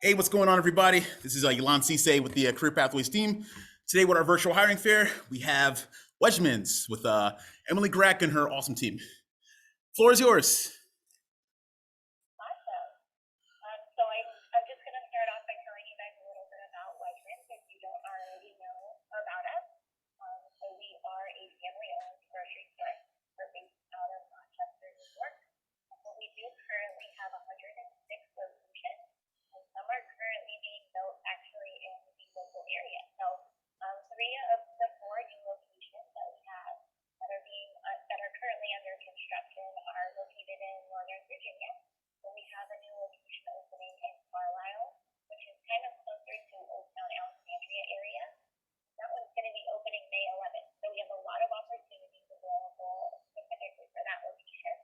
Hey, what's going on, everybody? This is Yolan Cisse with the Career Pathways team. Today, with our virtual hiring fair, we have Wegmans with Emily.grack and her awesome team. Floor is yours. Awesome. I'm just going to start off by telling you guys a little bit about Wegmans if you don't already know about us. We are a family-owned grocery store. We're based out of Rochester, New York. We do currently have 106 locations, and some are currently being built actually in the local area. So three of the four new locations that we have that are currently under construction are located in Northern Virginia. So we have a new location opening in Carlisle, which is kind of closer to Old Town Alexandria area. That one's going to be opening May 11th. So we have a lot of opportunities available specifically for that location.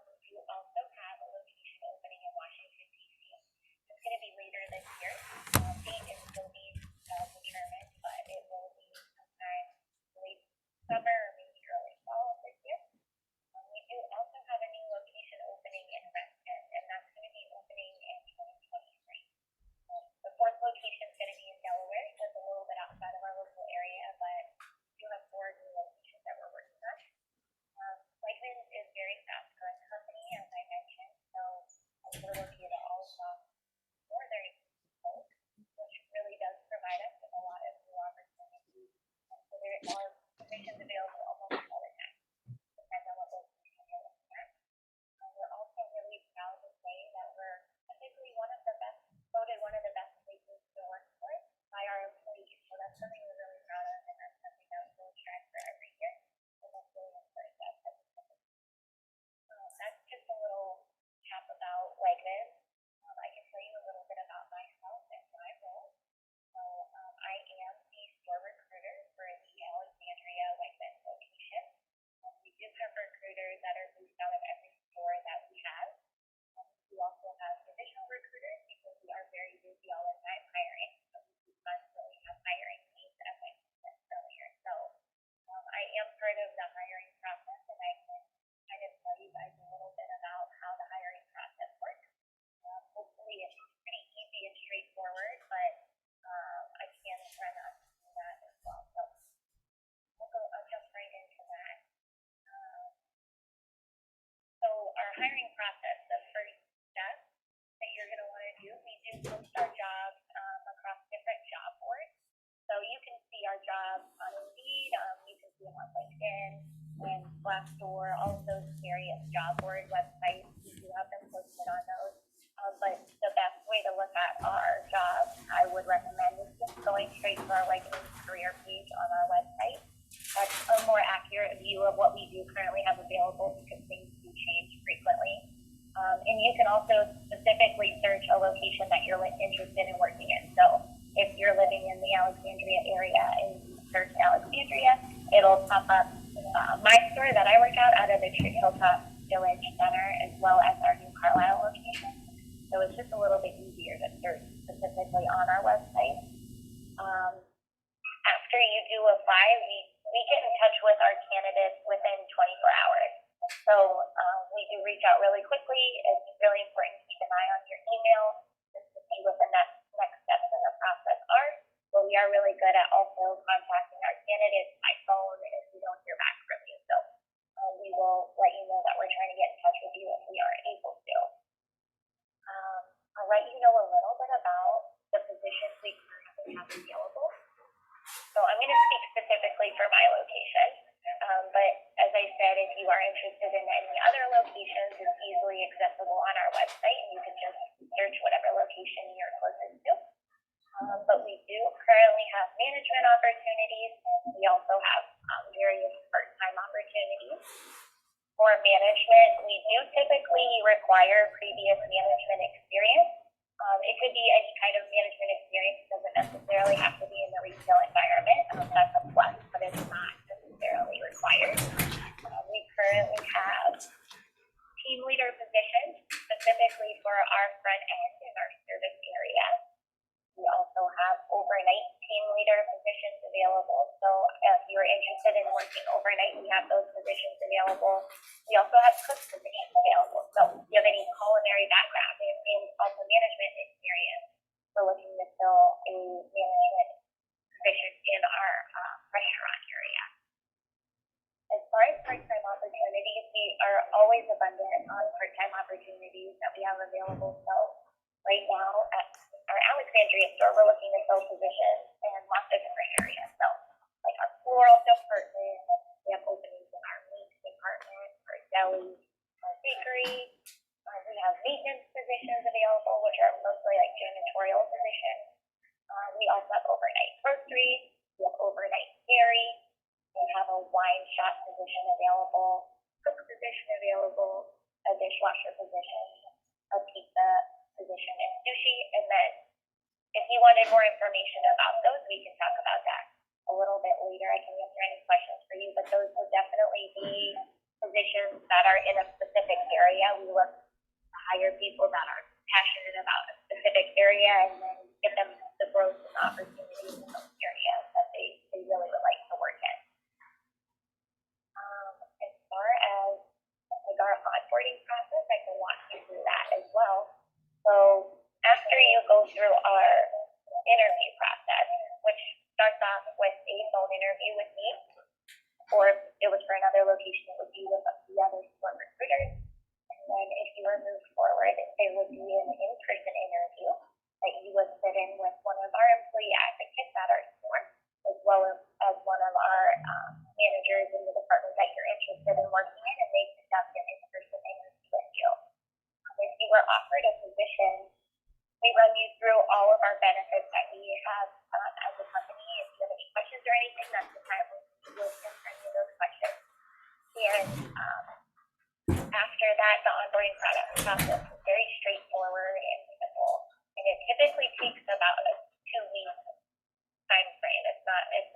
We do also have a location opening in Washington, D.C. It's going to be later this year. Date is still being determined, but it will be sometime late summer or maybe early fall of this year. We do also have a new location opening in Reston, and that's going to be opening in 2023. The fourth location is going to be in Delaware, so it's a little bit outside of our local area, but we do have four new locations that we're working on. Wegmans is a very fast-growing company, as I mentioned, so we're located all across northern coast, which really does provide us with a lot of new opportunities. So there are positions available almost all the time, depending on what location you're looking at. We're also really proud to say that we're typically voted one of the best places to work for by our employees. So that's something we're really proud of, and that's something that we will strive for every year. And that's really important to us as a company. That's just a little tap about Wegmans. I can tell you a little bit about myself and my role. I am the store recruiter for the Alexandria Wegmans location. We do have recruiters that are based out of every store that we have. We also have divisional recruiters because we are very busy all the time hiring. So we constantly have hiring needs, as I mentioned earlier. So I am part of the hiring process, and I can kind of tell you guys a little bit about how the hiring process works. Hopefully it's pretty easy and straightforward, but I can run us through that as well. So I'll jump right into that. So our hiring process, the first step that you're going to want to do, we do post our jobs across different job boards. So you can see our jobs on Indeed, you can see them on LinkedIn and Glassdoor, all of those various job board websites. We do have them posted on those. But the best way to look at our jobs, I would recommend, is just going straight to our Wegmans career page on our website. That's a more accurate view of what we do currently have available because things do change frequently. And you can also specifically search a location that you're interested in working in. So if you're living in the Alexandria area and you search Alexandria, it'll pop up my store that I work out of the Hilltop Village Center, as well as our new Carlisle location. So it's just a little bit easier to search specifically on our website. After you do apply, we get in touch with our candidates within 24 hours. So we do reach out really quickly. It's really important to keep an eye on your email just to see what the next steps in the process are. But we are really good at also contacting our candidates by phone if we don't hear back from you. So we will let you know that we're trying to get in touch with you if we are able to. I'll let you know a little bit about the positions we currently have available. So I'm going to speak specifically for my location, but as I said, if you are interested in any other locations, it's easily accessible on our website, and you can just search whatever location you're closest to. But we do currently have management opportunities. We also have various part-time opportunities. For management, we do typically require previous management experience. It could be any kind of management experience. It doesn't necessarily have to be in the retail environment. That's a plus, but it's not necessarily required. We currently have team leader positions, specifically for our front end in our service area. We also have overnight team leader positions available. So if you're interested in working overnight, we have those positions available. We also have cook positions available. So if you have any culinary background and also management experience, have available. So right now at our Alexandria store, we're looking to fill positions in lots of different areas. So like our floral department, we have openings in our meat department, our deli, our bakery. We have maintenance positions available, which are mostly like janitorial positions. We also have overnight grocery. We have overnight dairy. We have a wine shop position available, cook position available, a dishwasher position, a pizza position, and sushi. And then if you wanted more information about those, we can talk about that a little bit later. I can answer any questions for you, but those will definitely be positions that are in a specific area. We look to hire people that are passionate about a specific area and then give them the growth and opportunities in those areas that they really would like to work in. As far as like our onboarding process, I can walk you through that as well. So after you go through our interview process, which starts off with a phone interview with me, or if it was for another location, it would be with the other store recruiters. And then if you were moved forward, there would be an in-person interview that you would sit in with one of our employee advocates at our store, as well as one of our managers in the department that you're interested in working in, and they conduct an in-person interview with you. If you were offered a position, we run you through all of our benefits that we have as a company. If you have any questions or anything, that's the time when you will answer any of those questions. And after that, the onboarding process is very straightforward and simple. And it typically takes about a 2-week time frame. It's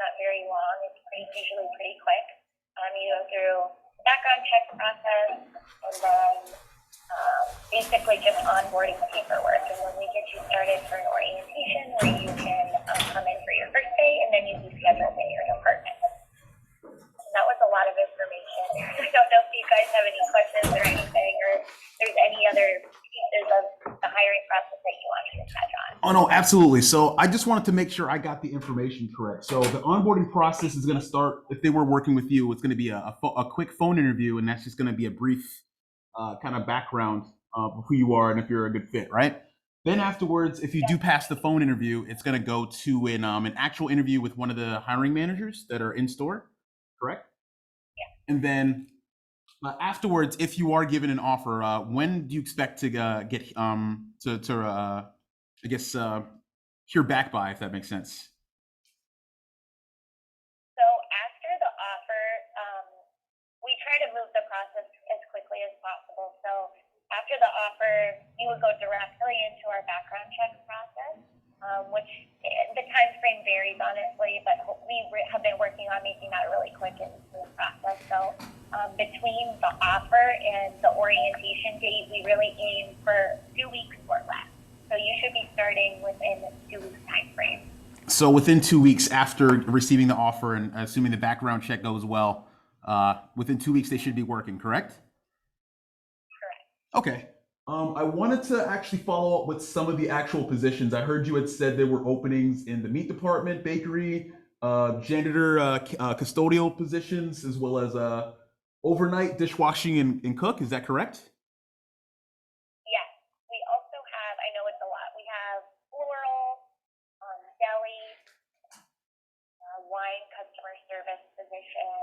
not very long. It's usually pretty quick. You go through the background check process and then basically just onboarding paperwork. And then we get you started for an orientation where you can come in for your first day and then you'll be scheduled in your department. And that was a lot of information. I don't know if you guys have any questions or anything, or there's any other pieces of the hiring process that you want me to touch on. Oh no, absolutely. So I just wanted to make sure I got the information correct. So the onboarding process is going to start, if they were working with you, it's going to be a quick phone interview, and that's just going to be a brief kind of background of who you are and if you're a good fit, right? Then afterwards, if you do pass the phone interview, it's going to go to an actual interview with one of the hiring managers that are in store, correct? Yeah. And then afterwards, if you are given an offer, when do you expect to get I guess hear back by, if that makes sense? So after the offer, we try to move the process as quickly as possible. So after the offer, you would go directly into our background check process, which the time frame varies honestly, but we have been working on making that a really quick and smooth process. So between the offer and the orientation date, we really aim for 2 weeks or less. So you should be starting within 2 weeks time frame. So within 2 weeks after receiving the offer and assuming the background check goes well, within 2 weeks they should be working, correct? Correct. Okay. I wanted to actually follow up with some of the actual positions. I heard you had said there were openings in the meat department, bakery, janitor, custodial positions, as well as overnight dishwashing and cook. Is that correct? Yes. We also have, I know it's a lot, we have floral, deli, wine customer service position,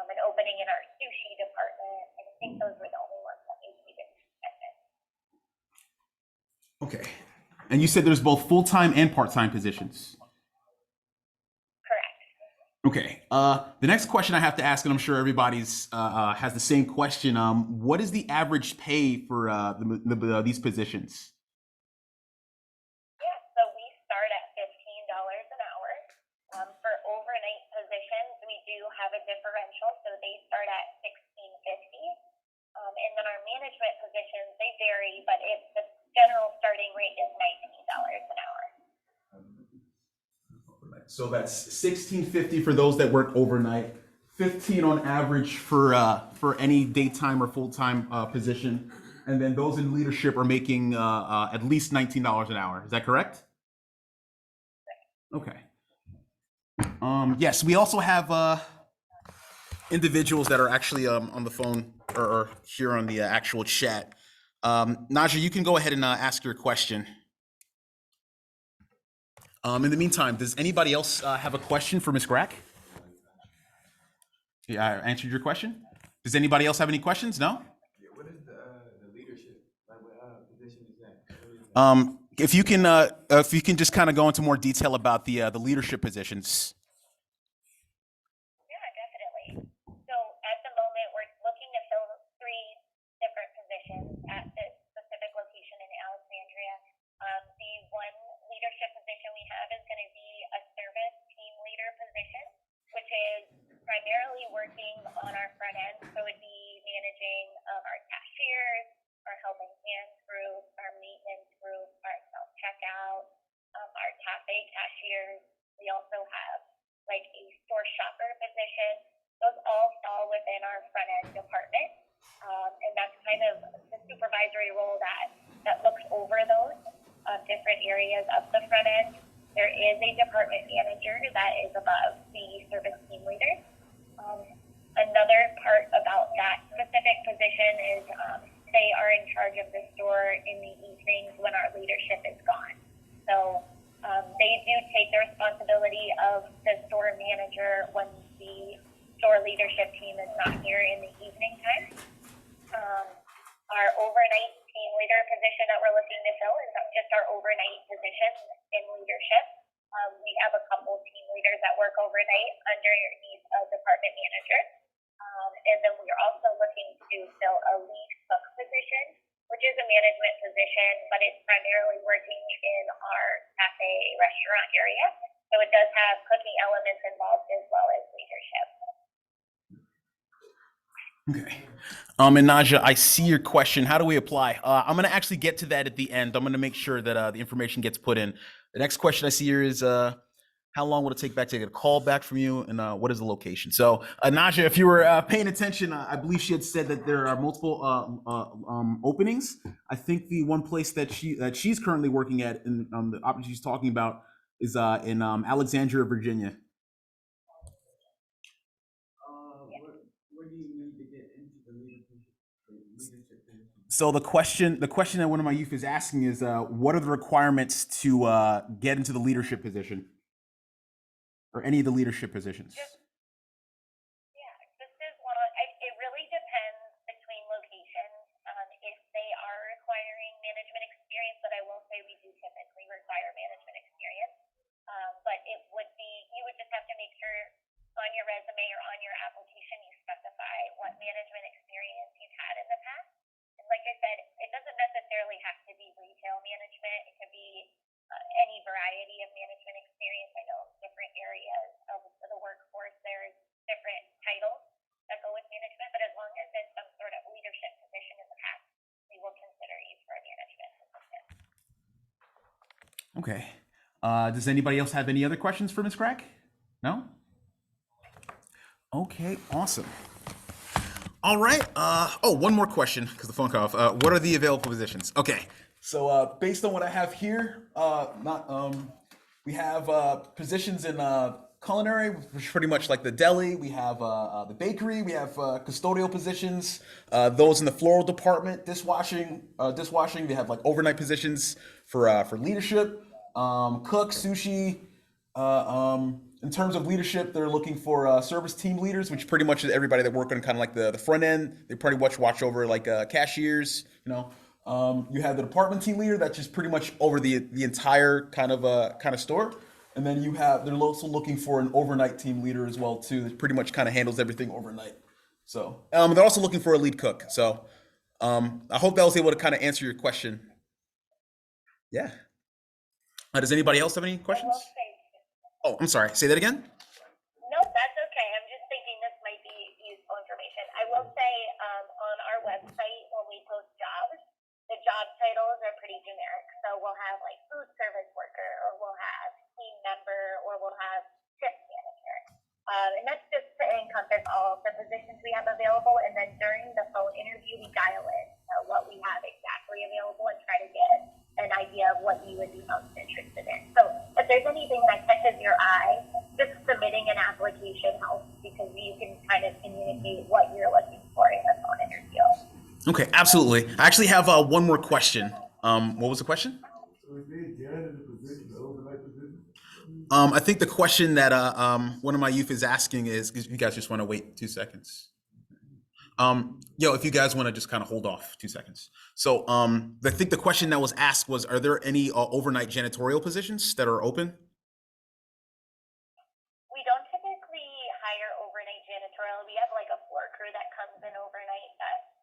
an opening in our sushi department. I think those were the only ones that we didn't mention. Okay. And you said there's both full-time and part-time positions. Correct. Okay. The next question I have to ask, and I'm sure everybody's has the same question. What is the average pay for these positions? Yeah, so we start at $15 an hour. For overnight positions, we do have a differential, so they start at $16.50. And then our management positions, they vary, but the general starting rate is $19 an hour. So that's $16.50 for those that work overnight, 15 on average for any daytime or full-time position, and then those in leadership are making at least $19 an hour. Is that correct? Okay. Yes, we also have individuals that are actually on the phone or here on the actual chat. Naja, you can go ahead and ask your question. In the meantime, does anybody else have a question for Ms. Grack? Yeah, I answered your question. Does anybody else have any questions? No? What is the leadership? Like, what position is that? What is that? If you can just kind of go into more detail about the leadership positions. Yeah, definitely. So at the moment, we're looking to fill three different positions at this specific location in Alexandria. The one leadership position we have is going to be a service team leader position, which is primarily working on our front end. So it would be managing our cashiers, our helping hand group, our maintenance group, our self checkout, our cafe cashiers. We also have like a store shopper position. Those all fall within our front end department. And that's kind of the supervisory role that looks over those different areas of the front end. There is a department manager that is above the service team leader. Another part about that specific position is they are in charge of the store in the evenings when our leadership is gone. So they do take the responsibility of the store manager when the store leadership team is not here in the evening time. Our overnight team leader position that we're looking to fill is just our overnight position in leadership. We have a couple of team leaders that work overnight underneath a department manager. And then we're also looking to fill a lead cook position, which is a management position, but it's primarily working in our cafe restaurant area. So it does have cooking elements involved as well as leadership. Okay. And Naja, I see your question. How do we apply? I'm going to actually get to that at the end. I'm going to make sure that the information gets put in. The next question I see here is, how long will it take back to get a call back from you, and what is the location? So, Naja, if you were paying attention, I believe she had said that there are multiple openings. I think the one place that she's currently working at, and the opportunity she's talking about, is in Alexandria, Virginia. Where do you need to get into the leadership position? So the question that one of my youth is asking is, what are the requirements to get into the leadership position, or any of the leadership positions? Yeah, this is one. It really depends between locations. If they are requiring management experience, but I will say we do typically require management experience. But it would be, you would just have to make sure on your resume or on your application you specify what management experience you've had in the past. And like I said, it doesn't necessarily have to be retail management. It could be any variety of management experience. I know different areas of the workforce, there's different titles that go with management, but as long as it's some sort of leadership position in the past, we will consider you for a management position. Okay. Does anybody else have any other questions for Ms. Grack? No? Okay, awesome. All right. One more question because the phone cut off. What are the available positions? Okay. So based on what I have here, we have positions in culinary, which is pretty much like the deli. We have the bakery. We have custodial positions. Those in the floral department, dishwashing. They have like overnight positions for leadership, cook, sushi. In terms of leadership, they're looking for service team leaders, which pretty much is everybody that work on kind of like the front end. They pretty much watch over like cashiers. You have the department team leader that's just pretty much over the entire kind of store. And then they're also looking for an overnight team leader as well too, that pretty much kind of handles everything overnight. So they're also looking for a lead cook. So I hope that was able to kind of answer your question. Yeah. Does anybody else have any questions? Oh, I'm sorry. Say that again. No, that's okay. I'm just thinking this might be useful information. I will say on our website, when we post jobs, the job titles are pretty generic. So we'll have like food service worker, or we'll have team member, or we'll have shift manager. And that's just to encompass all of the positions we have available. And then during the phone interview, we dial in what we have exactly available and try to get an idea of what you would be most interested in. So if there's anything that catches your eye, just submitting an application helps, because you can kind of communicate what you're looking for in the phone interview. Okay, absolutely. I actually have one more question. What was the question? So is there a janitor position, overnight position? I think the question that one of my youth is asking is, if you guys just want to wait 2 seconds. If you guys want to just kind of hold off 2 seconds. So, I think the question that was asked was, are there any overnight janitorial positions that are open? We don't typically hire overnight janitorial. We have like a floor crew that comes in overnight that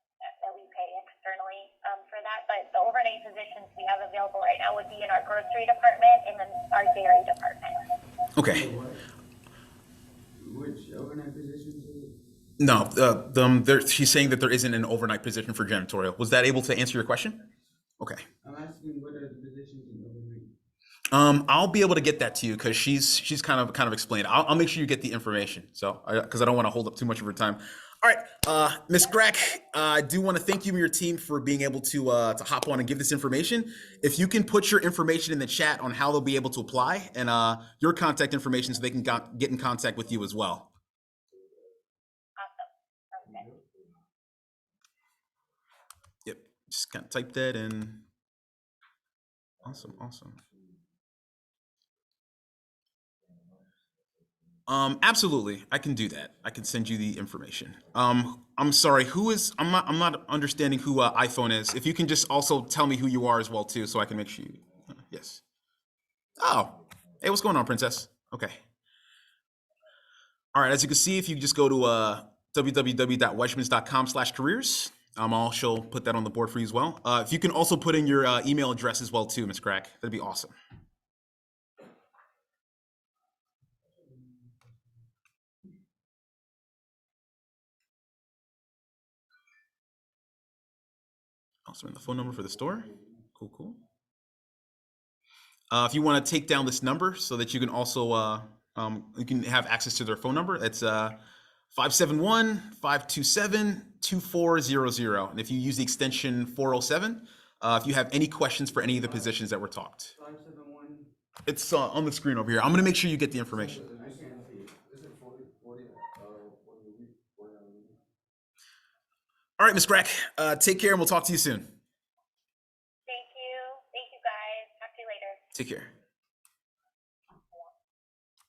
we pay externally for that. But the overnight positions we have available right now would be in our grocery department and then our dairy department. Okay. Which overnight positions is it? No, she's saying that there isn't an overnight position for janitorial. Was that able to answer your question? Okay. I'm asking what are the positions in overnight? I'll be able to get that to you because she's kind of explained. I'll make sure you get the information. So, because I don't want to hold up too much of her time. All right, Miss Grack, I do want to thank you and your team for being able to hop on and give this information. If you can put your information in the chat on how they'll be able to apply and your contact information so they can get in contact with you as well. Awesome. Sounds good. Yep, just kind of type that in. Awesome. Absolutely, I can do that. I can send you the information. I'm sorry, I'm not understanding who iPhone is. If you can just also tell me who you are as well too, so I can make sure you, yes. Oh, hey, what's going on, princess? Okay. All right, as you can see, if you just go to www.wegmans.com/careers, she'll put that on the board for you as well. If you can also put in your email address as well too, Miss Crack, that'd be awesome. Also in the phone number for the store. Cool. If you want to take down this number so that you can also you can have access to their phone number, it's 571-527-2400. And if you use the extension 407, if you have any questions for any of the positions that were talked. 571. It's on the screen over here. I'm going to make sure you get the information. I can't see it. Is it 40 a week, 40 hours a week? All right, Ms. Grack, take care and we'll talk to you soon. Thank you. Thank you guys. Talk to you later. Take care.